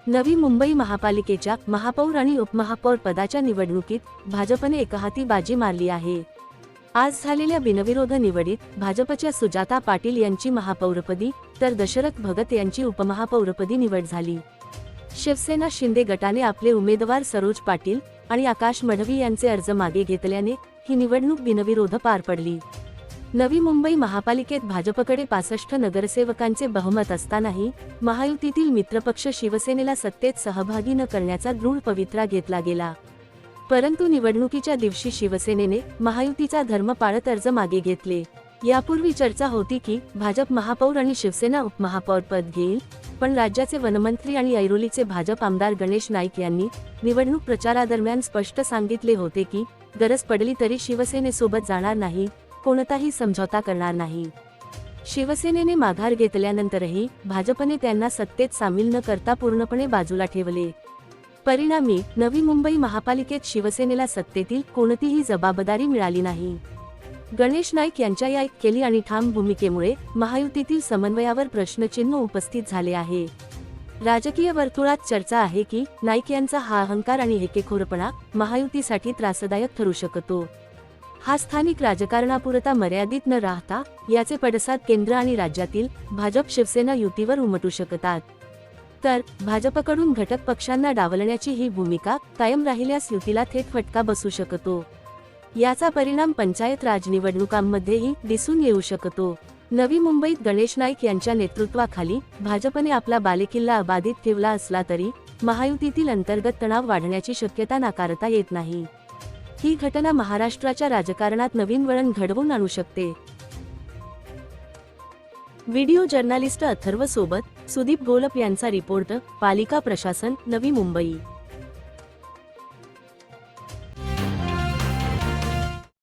नवी मुंबई महापालिकेच्या महापौर आणि उपमहापौर पदाच्या निवडणुकीत भाजपने एकहाती बाजी मारली आहे। आज झालेल्या बिनविरोध निवडीत भाजपच्या सुजाता पाटील यांची महापौरपदी तर दशरथ भगत यांची उपमहापौरपदी निवड झाली। शिवसेना शिंदे गटाने आपले उमेदवार सरोज पाटील आणि आकाश मढवी यांचे अर्ज मागे घेतल्याने ही निवडणूक बिनविरोध पार पडली। नवी मुंबई महापालिकेत भाजपकडे 65 नगरसेवकांचे बहुमत असतानाही महायुतीतील मित्रपक्ष शिवसेनेला सत्तेत सहभागी न करण्याचा दृढ पवित्रा घेतला गेला। परंतु निवडणुकीच्या दिवशी शिवसेनेने महायुतीचा धर्म पाळत अर्ज मागे घेतले। यापूर्वी चर्चा होती की भाजप महापौर आणि शिवसेना उपमहापौर पद घेईल, पण राज्याचे वनमंत्री आणि ऐरोलीचे भाजप आमदार गणेश नाईक यांनी निवडणूक प्रचारादरम्यान स्पष्ट सांगितले होते की गरज पडली तरी शिवसेनेसोबत जाणार नाही, कोणताही समझोता करणार नाही। शिवसेनेने माघार घेतल्यानंतरही भाजपने त्यांना सत्तेत सामील न करता पूर्णपणे बाजूला ठेवले। परिणामी नवी मुंबई महापालिकेत शिवसेनेला सत्तेतील कोणतीही जबाबदारी मिळाली नाही। गणेश नाईक यांच्या या केली आणि ठाम भूमिकेमुळे महायुतीतील समन्वयावर प्रश्नचिन्ह उपस्थित झाले आहे। राजकीय वर्तुळात चर्चा आहे की नाईक यांचा हा अहंकार आणि हेकेखोरपणा महायुतीसाठी त्रासदायक ठरू शकतो। हा स्थानिक राजकारणापुरता मर्यादित न राहता याचे पडसाद केंद्र आणि राज्यातील भाजप शिवसेना युतीवर उमटू शकतात। तर भाजपकडून घटक पक्षांना डावलण्याची ही भूमिका कायम राहिल्यास युतीला थेट फटका बसू शकतो। याचा परिणाम पंचायत राज निवडणुकांमध्येही दिसून येऊ शकतो। नवी मुंबईत गणेश नाईक यांच्या नेतृत्वाखाली भाजपने आपला बालेकिल्ला अबाधित ठेवला असला तरी महायुतीतील अंतर्गत तणाव वाढण्याची शक्यता नाकारता येत नाही। ही घटना महाराष्ट्राच्या राजकारणात नवीन वळण घडवून आणू शकते। व्हिडिओ जर्नलिस्ट अथर्व सोबत सुदीप घोलप यांचा रिपोर्ट, पालिका प्रशासन, नवी मुंबई।